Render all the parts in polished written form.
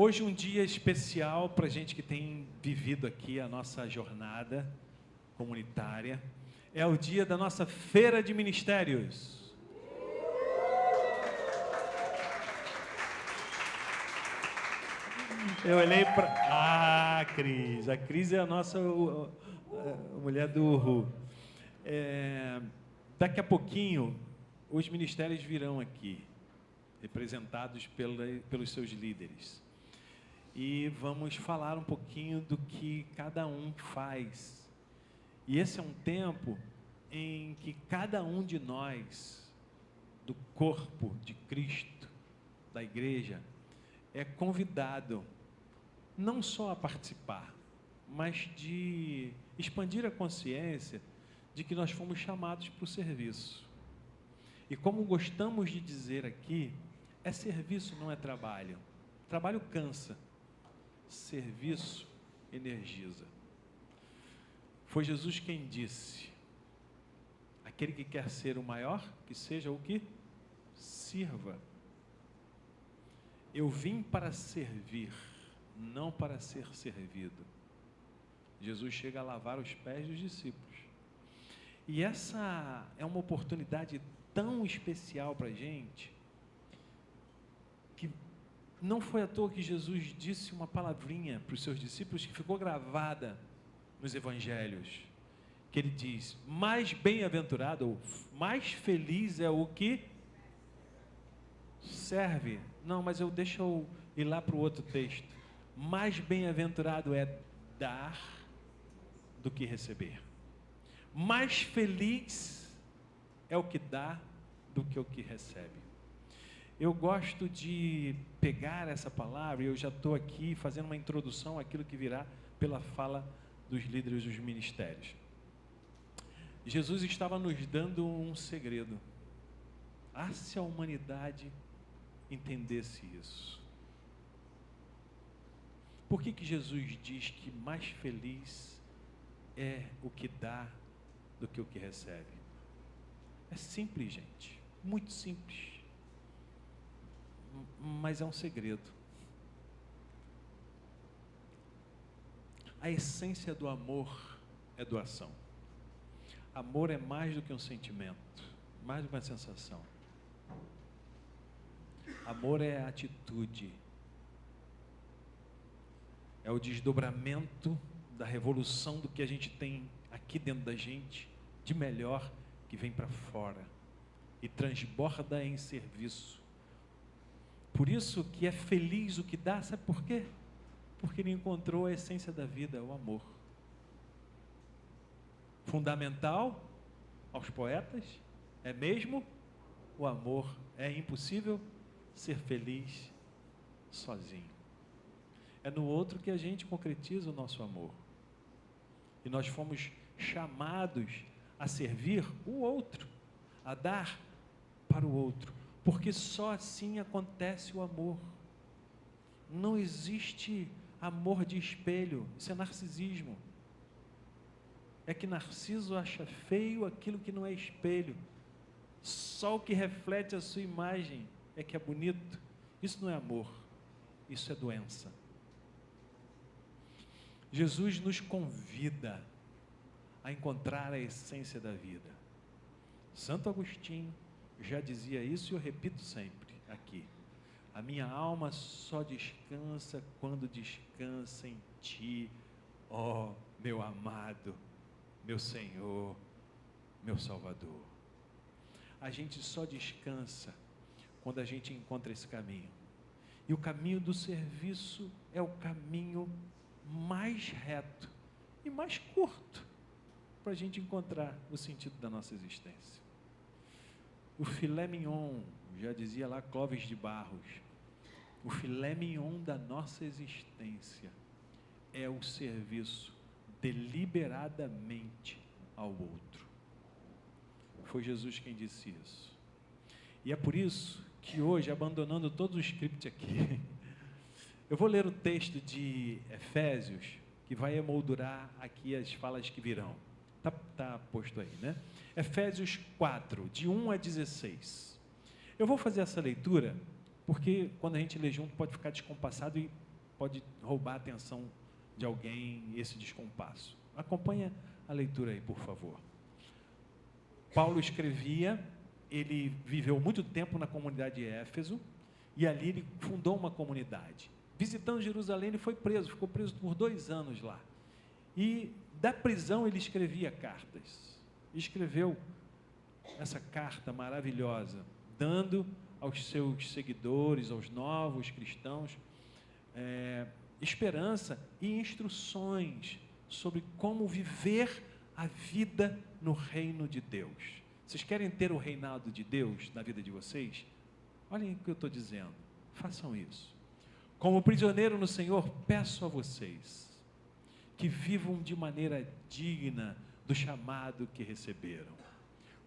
Hoje um dia especial para a gente que tem vivido aqui a nossa jornada comunitária. É o dia da nossa Feira de Ministérios. Eu olhei para... Cris. A Cris é a nossa a mulher do Uhu. Daqui a pouquinho, os ministérios virão aqui, representados pelos seus líderes. E vamos falar um pouquinho do que cada um faz. E esse é um tempo em que cada um de nós, do corpo de Cristo, da igreja, é convidado não só a participar, mas de expandir a consciência de que nós fomos chamados para o serviço. E como gostamos de dizer aqui, é serviço, não é trabalho. Trabalho cansa, serviço energiza. Foi Jesus quem disse: aquele que quer ser o maior, que seja o que? Sirva. Eu vim para servir, não para ser servido. Jesus chega a lavar os pés dos discípulos. E essa é uma oportunidade tão especial para a gente, que não foi à toa que Jesus disse uma palavrinha para os seus discípulos que ficou gravada nos evangelhos, que ele diz: mais bem-aventurado, ou mais feliz é o que serve. Não, mas deixa eu ir lá para o outro texto. Mais bem-aventurado é dar do que receber. Mais feliz é o que dá do que o que recebe. Eu gosto de pegar essa palavra, e eu já estou aqui fazendo uma introdução àquilo que virá pela fala dos líderes dos ministérios. Jesus estava nos dando um segredo. Se a humanidade entendesse isso. Por que Jesus diz que mais feliz é o que dá do que o que recebe? É simples, gente, muito simples, mas é um segredo. A essência do amor é doação. Amor é mais do que um sentimento, mais do que uma sensação. Amor é atitude, é o desdobramento da revolução do que a gente tem aqui dentro da gente, de melhor, que vem para fora e transborda em serviço. Por isso que é feliz o que dá, sabe por quê? Porque ele encontrou a essência da vida, o amor. Fundamental aos poetas é mesmo o amor. É impossível ser feliz sozinho. É no outro que a gente concretiza o nosso amor. E nós fomos chamados a servir o outro, a dar para o outro, porque só assim acontece o amor. Não existe amor de espelho, isso é narcisismo. É que Narciso acha feio aquilo que não é espelho. Só o que reflete a sua imagem é que é bonito. Isso não é amor, isso é doença. Jesus nos convida a encontrar a essência da vida. Santo Agostinho já dizia isso e eu repito sempre aqui: a minha alma só descansa quando descansa em ti, ó meu amado, meu Senhor, meu Salvador. A gente só descansa quando a gente encontra esse caminho. E o caminho do serviço é o caminho mais reto e mais curto para a gente encontrar o sentido da nossa existência. O filé mignon, já dizia lá Clóvis de Barros, o filé mignon da nossa existência é o serviço deliberadamente ao outro. Foi Jesus quem disse isso. E é por isso que hoje, abandonando todo o script aqui, eu vou ler o texto de Efésios, que vai emoldurar aqui as falas que virão. Tá posto aí, né? Efésios 4, de 1 a 16. Eu vou fazer essa leitura, porque quando a gente lê junto pode ficar descompassado e pode roubar a atenção de alguém esse descompasso. Acompanha a leitura aí, por favor. Paulo escrevia, ele viveu muito tempo na comunidade de Éfeso, e ali ele fundou uma comunidade. Visitando Jerusalém, ele foi preso, ficou preso por 2 anos lá. E da prisão ele escrevia cartas. Escreveu essa carta maravilhosa, dando aos seus seguidores, aos novos cristãos, esperança e instruções sobre como viver a vida no reino de Deus. Vocês querem ter o reinado de Deus na vida de vocês? Olhem o que eu estou dizendo, façam isso. Como prisioneiro no Senhor, peço a vocês que vivam de maneira digna do chamado que receberam,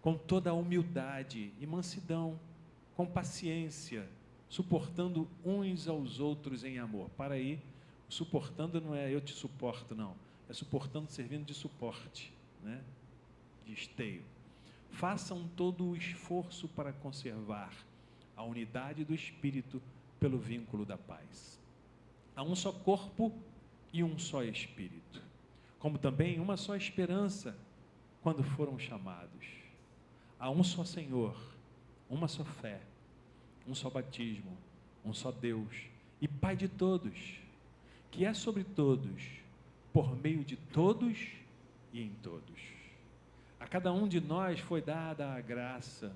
com toda a humildade e mansidão, com paciência, suportando uns aos outros em amor. Para aí, suportando não é eu te suporto, não. É suportando servindo de suporte, né? De esteio. Façam todo o esforço para conservar a unidade do Espírito pelo vínculo da paz. Há um só corpo e um só Espírito, como também uma só esperança quando foram chamados. Há um só Senhor, uma só fé, um só batismo, um só Deus e Pai de todos, que é sobre todos, por meio de todos e em todos. A cada um de nós foi dada a graça,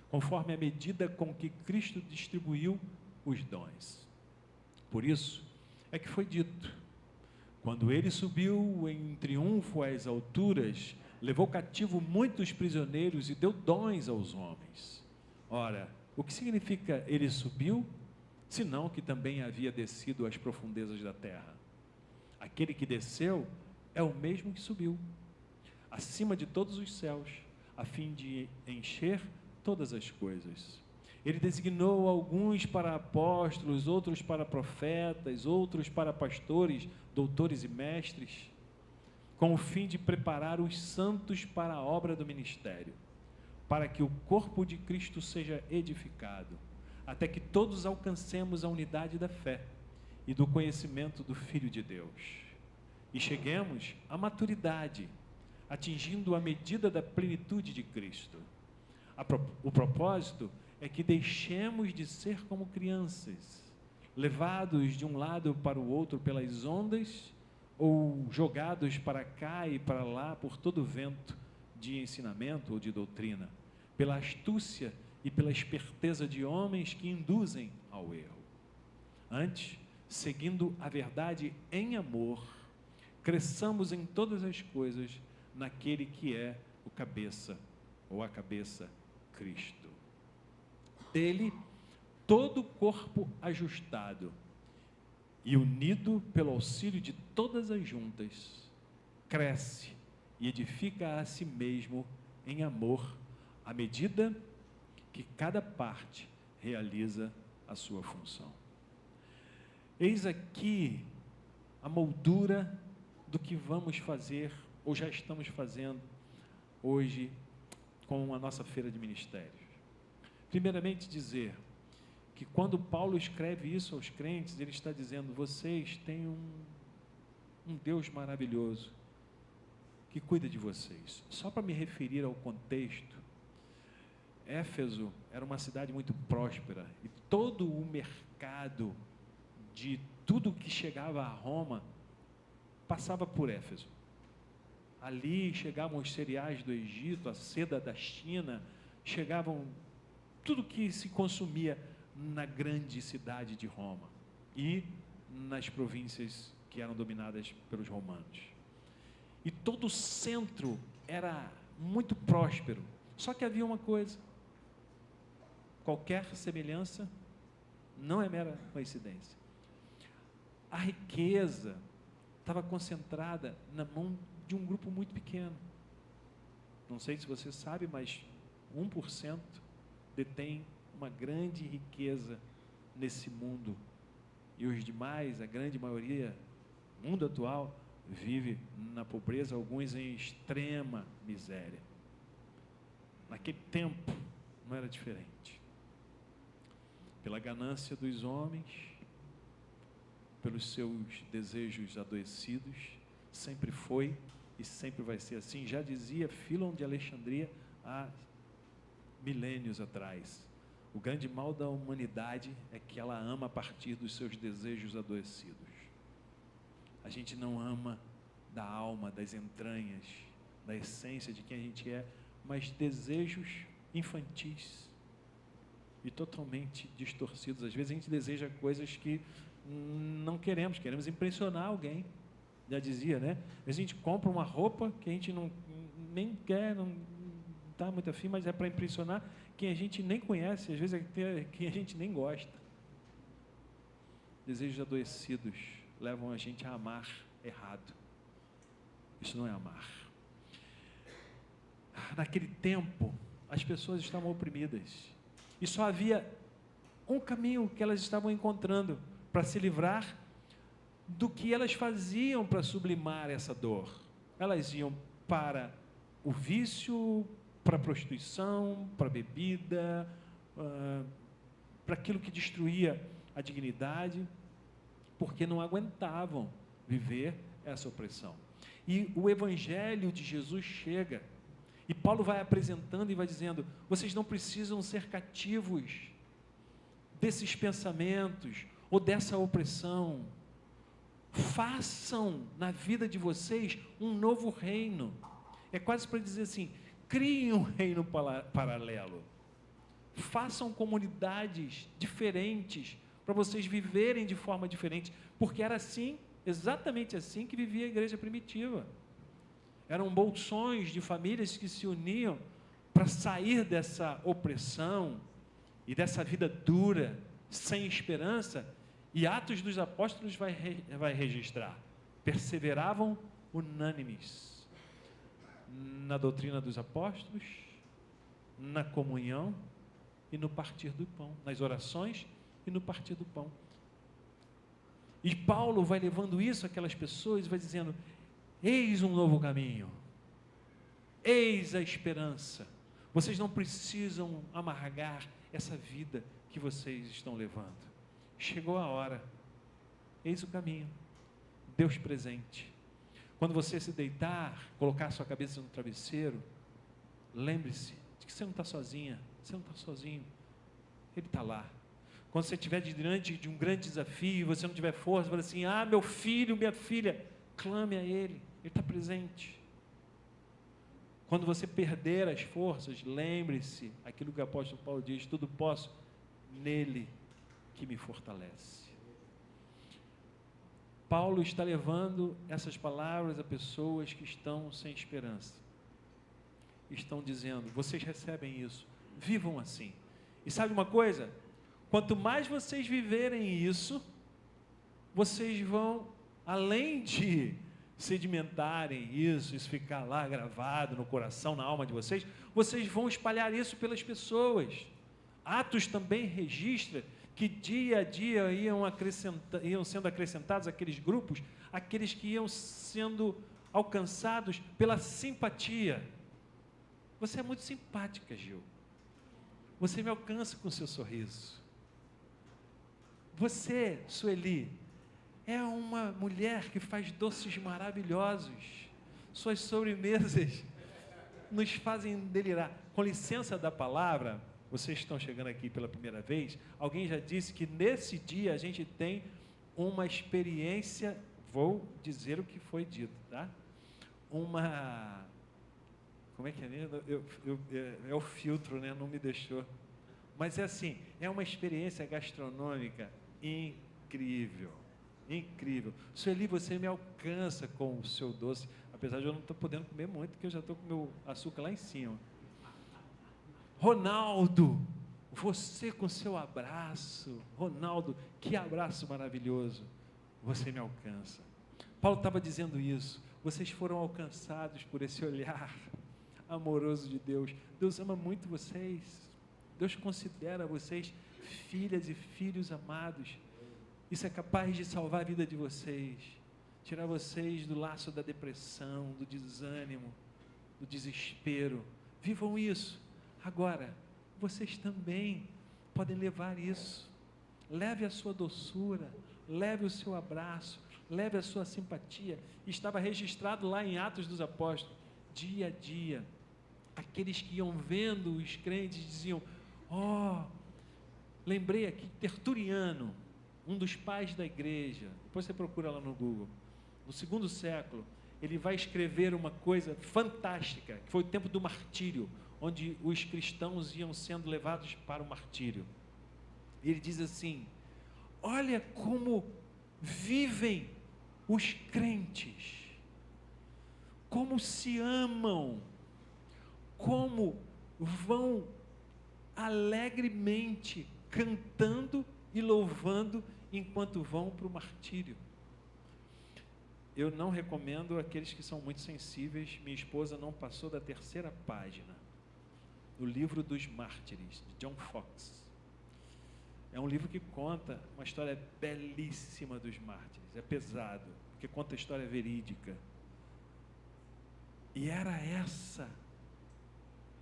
conforme a medida com que Cristo distribuiu os dons. Por isso é que foi dito: quando ele subiu em triunfo às alturas, levou cativo muitos prisioneiros e deu dons aos homens. Ora, o que significa ele subiu? Senão que também havia descido às profundezas da terra. Aquele que desceu é o mesmo que subiu acima de todos os céus, a fim de encher todas as coisas. Ele designou alguns para apóstolos, outros para profetas, outros para pastores, doutores e mestres, com o fim de preparar os santos para a obra do ministério, para que o corpo de Cristo seja edificado, até que todos alcancemos a unidade da fé e do conhecimento do Filho de Deus, e cheguemos à maturidade, atingindo a medida da plenitude de Cristo. O propósito é que deixemos de ser como crianças, levados de um lado para o outro pelas ondas, ou jogados para cá e para lá por todo vento de ensinamento ou de doutrina, pela astúcia e pela esperteza de homens que induzem ao erro. Antes, seguindo a verdade em amor, cresçamos em todas as coisas naquele que é o cabeça, ou a cabeça, Cristo. Dele, todo o corpo ajustado e unido pelo auxílio de todas as juntas, cresce e edifica a si mesmo em amor, à medida que cada parte realiza a sua função. Eis aqui a moldura do que vamos fazer, ou já estamos fazendo hoje com a nossa feira de ministérios. Primeiramente dizer que quando Paulo escreve isso aos crentes, ele está dizendo: vocês têm um Deus maravilhoso que cuida de vocês. Só para me referir ao contexto, Éfeso era uma cidade muito próspera e todo o mercado de tudo que chegava a Roma passava por Éfeso. Ali chegavam os cereais do Egito, a seda da China, chegavam tudo que se consumia na grande cidade de Roma e nas províncias que eram dominadas pelos romanos. E todo o centro era muito próspero. Só que havia uma coisa: qualquer semelhança não é mera coincidência. A riqueza estava concentrada na mão de um grupo muito pequeno. Não sei se você sabe, mas 1% detém uma grande riqueza nesse mundo. E os demais, a grande maioria, o mundo atual, vive na pobreza, alguns em extrema miséria. Naquele tempo não era diferente. Pela ganância dos homens, pelos seus desejos adoecidos, sempre foi e sempre vai ser assim. Já dizia Fílon de Alexandria há milênios atrás. O grande mal da humanidade é que ela ama a partir dos seus desejos adoecidos. A gente não ama da alma, das entranhas, da essência de quem a gente é, mas desejos infantis e totalmente distorcidos. Às vezes a gente deseja coisas que não queremos, queremos impressionar alguém. Já dizia, né? Às vezes a gente compra uma roupa que a gente nem quer, não está muito afim, mas é para impressionar quem a gente nem conhece, às vezes é quem a gente nem gosta. Desejos adoecidos levam a gente a amar errado. Isso não é amar. Naquele tempo, as pessoas estavam oprimidas e só havia um caminho que elas estavam encontrando para se livrar do que elas faziam para sublimar essa dor. Elas iam para o vício, para a prostituição, para a bebida, para aquilo que destruía a dignidade, porque não aguentavam viver essa opressão. E o Evangelho de Jesus chega, e Paulo vai apresentando e vai dizendo: vocês não precisam ser cativos desses pensamentos ou dessa opressão. Façam na vida de vocês um novo reino. É quase para dizer assim: criem um reino paralelo. Façam comunidades diferentes para vocês viverem de forma diferente, porque era assim, exatamente assim que vivia a igreja primitiva. Eram bolsões de famílias que se uniam para sair dessa opressão e dessa vida dura, sem esperança. E Atos dos Apóstolos vai registrar: perseveravam unânimes na doutrina dos apóstolos, na comunhão e no partir do pão, nas orações e no partir do pão. E Paulo vai levando isso àquelas pessoas e vai dizendo: eis um novo caminho, eis a esperança. Vocês não precisam amargar essa vida que vocês estão levando. Chegou a hora, eis o caminho, Deus presente. Quando você se deitar, colocar a sua cabeça no travesseiro, lembre-se de que você não está sozinha, você não está sozinho, Ele está lá. Quando você estiver diante de um grande desafio, você não tiver força, fala assim: ah, meu filho, minha filha, clame a Ele, Ele está presente. Quando você perder as forças, lembre-se, aquilo que o apóstolo Paulo diz: tudo posso nele que me fortalece. Paulo está levando essas palavras a pessoas que estão sem esperança. Estão dizendo: vocês recebem isso, vivam assim. E sabe uma coisa? Quanto mais vocês viverem isso, vocês vão, além de sedimentarem isso ficar lá gravado no coração, na alma de vocês, vocês vão espalhar isso pelas pessoas. Atos também registra que dia a dia iam sendo acrescentados aqueles grupos, aqueles que iam sendo alcançados pela simpatia. Você é muito simpática, Gil. Você me alcança com o seu sorriso. Você, Sueli, é uma mulher que faz doces maravilhosos. Suas sobremesas nos fazem delirar. Com licença da palavra, vocês estão chegando aqui pela primeira vez, alguém já disse que nesse dia a gente tem uma experiência, vou dizer o que foi dito, tá? Como é que é mesmo? É o filtro, né? Não me deixou. Mas é assim, é uma experiência gastronômica incrível, incrível. Sueli, você me alcança com o seu doce, apesar de eu não estar podendo comer muito, porque eu já estou com o meu açúcar lá em cima. Ronaldo, você com seu abraço, Ronaldo, que abraço maravilhoso, você me alcança. Paulo estava dizendo isso, vocês foram alcançados por esse olhar amoroso de Deus. Deus ama muito vocês, Deus considera vocês filhas e filhos amados. Isso é capaz de salvar a vida de vocês, tirar vocês do laço da depressão, do desânimo, do desespero. Vivam isso. Agora, vocês também podem levar isso. Leve a sua doçura, leve o seu abraço, leve a sua simpatia. Estava registrado lá em Atos dos Apóstolos, dia a dia, aqueles que iam vendo os crentes diziam: lembrei aqui, Tertuliano, um dos pais da igreja, depois você procura lá no Google, no 2º século, ele vai escrever uma coisa fantástica, que foi o tempo do martírio, onde os cristãos iam sendo levados para o martírio. Ele diz assim: olha como vivem os crentes, como se amam, como vão alegremente cantando e louvando enquanto vão para o martírio. Eu não recomendo aqueles que são muito sensíveis. Minha esposa não passou da 3ª página do livro dos Mártires, de John Foxe. É um livro que conta uma história belíssima dos mártires. É pesado, porque conta a história verídica. E era essa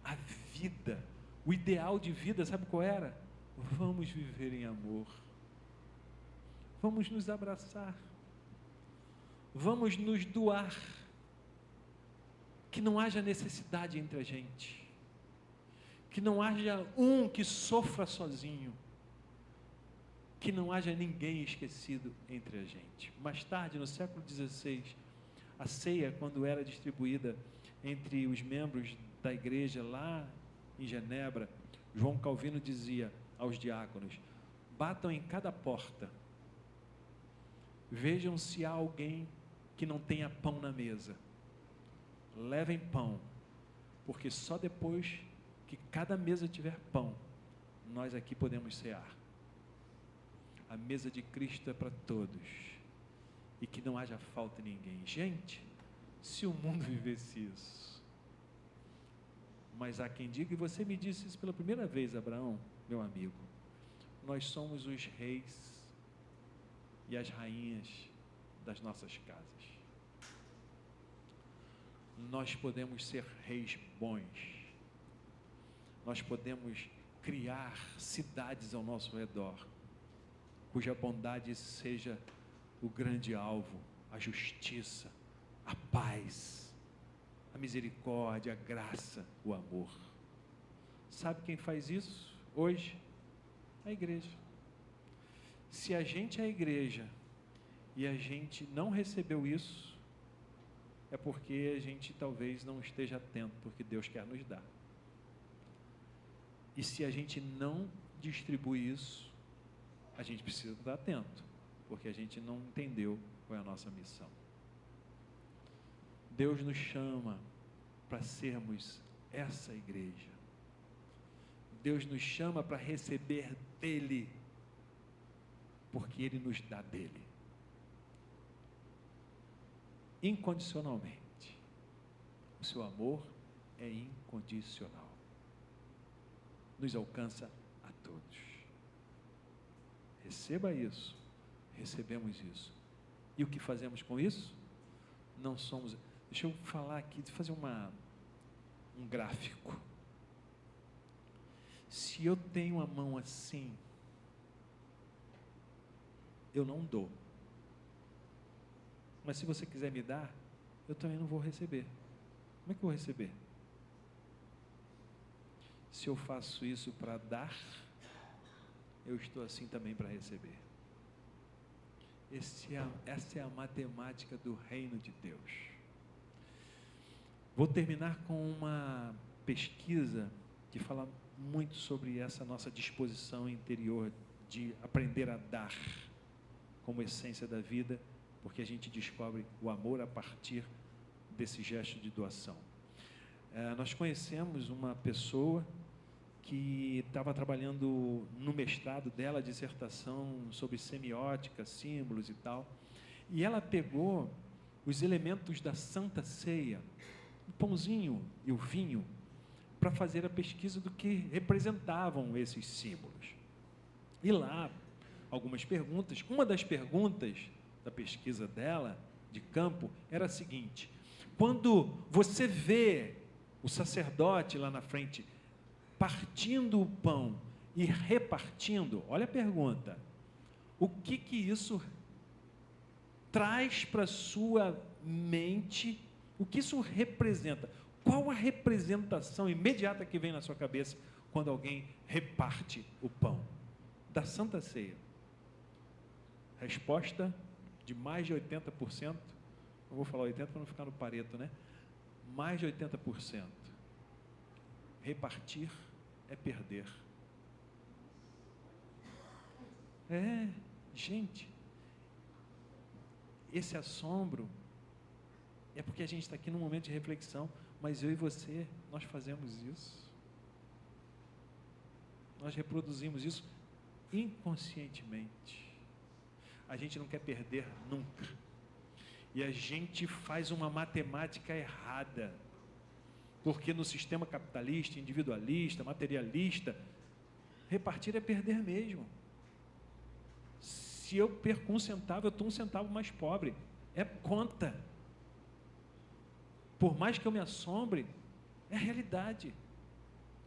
a vida, o ideal de vida, sabe qual era? Vamos viver em amor, vamos nos abraçar, vamos nos doar, que não haja necessidade entre a gente, que não haja um que sofra sozinho, que não haja ninguém esquecido entre a gente. Mais tarde, no século XVI, a ceia, quando era distribuída entre os membros da igreja lá em Genebra, João Calvino dizia aos diáconos: batam em cada porta, vejam se há alguém que não tenha pão na mesa, levem pão, porque só depois que cada mesa tiver pão, nós aqui podemos cear. A mesa de Cristo é para todos, e que não haja falta em ninguém. Gente, se o mundo vivesse isso, mas há quem diga, e você me disse isso pela primeira vez, Abraão, meu amigo, nós somos os reis e as rainhas das nossas casas. Nós podemos ser reis bons, nós podemos criar cidades ao nosso redor, cuja bondade seja o grande alvo, a justiça, a paz, a misericórdia, a graça, o amor. Sabe quem faz isso hoje? A igreja. Se a gente é a igreja e a gente não recebeu isso, é porque a gente talvez não esteja atento porque Deus quer nos dar. E se a gente não distribui isso, a gente precisa estar atento, porque a gente não entendeu qual é a nossa missão. Deus nos chama para sermos essa igreja. Deus nos chama para receber dele, porque ele nos dá dele, incondicionalmente. O seu amor é incondicional, nos alcança a todos. Receba isso, recebemos isso. E o que fazemos com isso? Não somos... Deixa eu falar aqui, fazer um gráfico. Se eu tenho a mão assim, eu não dou. Mas se você quiser me dar, eu também não vou receber. Como é que eu vou receber? Se eu faço isso para dar, eu estou assim também para receber. Essa é a matemática do reino de Deus. Vou terminar com uma pesquisa que fala muito sobre essa nossa disposição interior de aprender a dar como essência da vida, porque a gente descobre o amor a partir desse gesto de doação. Nós conhecemos uma pessoa que estava trabalhando no mestrado dela, dissertação sobre semiótica, símbolos e tal, e ela pegou os elementos da Santa Ceia, o pãozinho e o vinho, para fazer a pesquisa do que representavam esses símbolos. E lá, algumas perguntas. Uma das perguntas da pesquisa dela, de campo, era a seguinte: quando você vê o sacerdote lá na frente partindo o pão e repartindo, olha a pergunta, o que isso traz para a sua mente o que isso representa. Qual a representação imediata que vem na sua cabeça quando alguém reparte o pão da Santa Ceia? Resposta de mais de 80%, não vou falar 80% para não ficar no Pareto, né? Mais de 80%. Repartir é perder. Gente, esse assombro é porque a gente está aqui num momento de reflexão, mas eu e você, nós fazemos isso. Nós reproduzimos isso inconscientemente. A gente não quer perder nunca. E a gente faz uma matemática errada. Porque no sistema capitalista, individualista, materialista, repartir é perder mesmo. Se eu perco um centavo, eu estou um centavo mais pobre. É conta. Por mais que eu me assombre, é realidade.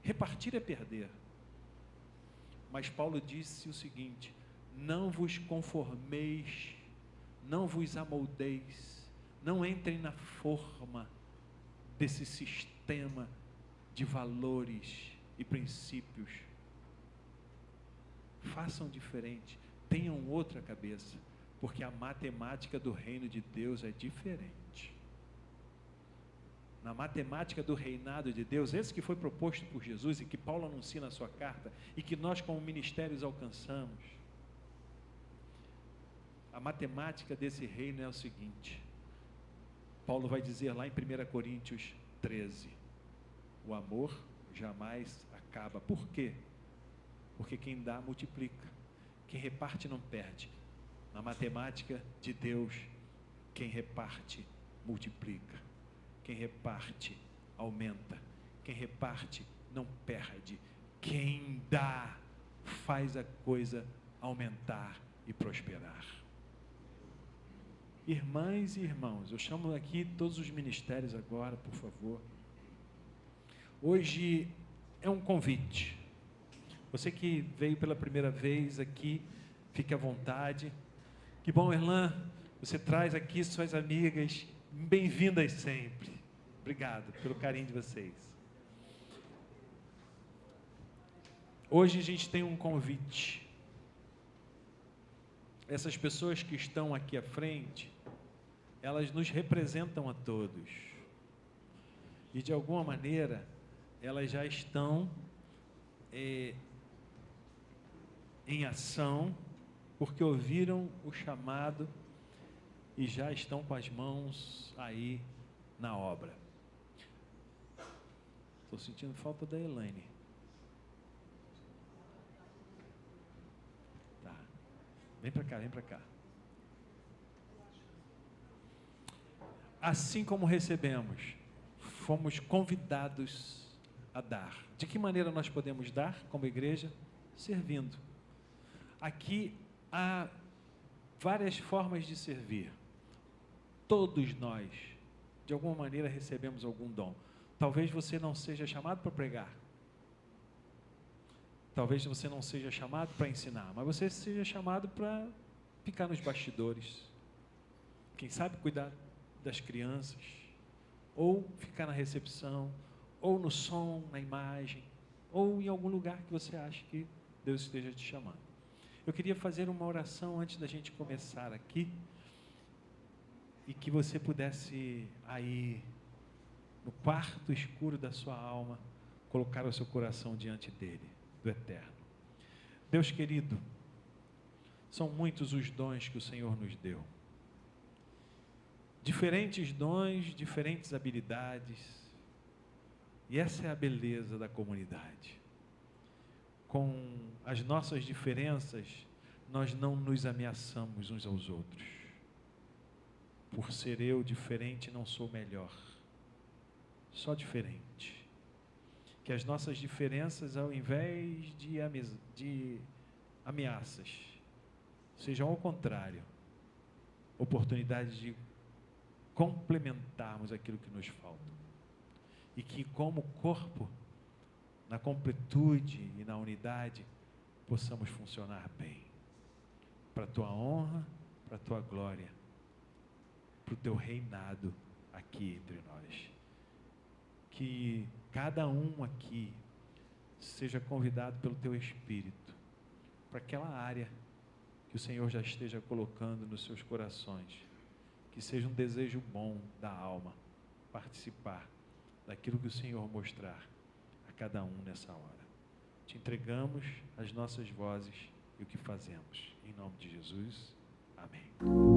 Repartir é perder. Mas Paulo disse o seguinte: não vos conformeis, não vos amoldeis, não entrem na forma desse sistema de valores e princípios. Façam diferente, tenham outra cabeça, porque a matemática do reino de Deus é diferente. Na matemática do reinado de Deus, esse que foi proposto por Jesus e que Paulo anuncia na sua carta e que nós como ministérios alcançamos, a matemática desse reino é o seguinte: Paulo vai dizer lá em 1 Coríntios 13, o amor jamais acaba. Por quê? Porque quem dá multiplica, quem reparte não perde. Na matemática de Deus, quem reparte multiplica, quem reparte aumenta, quem reparte não perde, quem dá faz a coisa aumentar e prosperar. Irmãs e irmãos, eu chamo aqui todos os ministérios agora, por favor. Hoje é um convite. Você que veio pela primeira vez aqui, fique à vontade. Que bom, Erlan, você traz aqui suas amigas, bem-vindas sempre. Obrigado pelo carinho de vocês. Hoje a gente tem um convite. Essas pessoas que estão aqui à frente, elas nos representam a todos. E de alguma maneira, elas já estão em ação, porque ouviram o chamado e já estão com as mãos aí na obra. Estou sentindo falta da Elaine. Tá. Vem para cá, vem para cá. Assim como recebemos, fomos convidados a dar. De que maneira nós podemos dar como igreja? Servindo. Aqui há várias formas de servir. Todos nós, de alguma maneira, recebemos algum dom. Talvez você não seja chamado para pregar. Talvez você não seja chamado para ensinar, mas você seja chamado para ficar nos bastidores. Quem sabe cuidar das crianças, ou ficar na recepção, ou no som, na imagem, ou em algum lugar que você acha que Deus esteja te chamando. Eu queria fazer uma oração antes da gente começar aqui, e que você pudesse aí, no quarto escuro da sua alma, colocar o seu coração diante dele, do Eterno. Deus querido, são muitos os dons que o Senhor nos deu. Diferentes dons, diferentes habilidades, e essa é a beleza da comunidade. Com as nossas diferenças, nós não nos ameaçamos uns aos outros. Por ser eu diferente, não sou melhor, só diferente. Que as nossas diferenças, ao invés de ameaças, sejam ao contrário, oportunidades de complementarmos aquilo que nos falta. E que como corpo, na completude e na unidade, possamos funcionar bem. Para a tua honra, para a tua glória, para o teu reinado aqui entre nós. Que cada um aqui seja convidado pelo teu Espírito para aquela área que o Senhor já esteja colocando nos seus corações, que seja um desejo bom da alma participar daquilo que o Senhor mostrar a cada um nessa hora. Te entregamos as nossas vozes e o que fazemos. Em nome de Jesus, amém.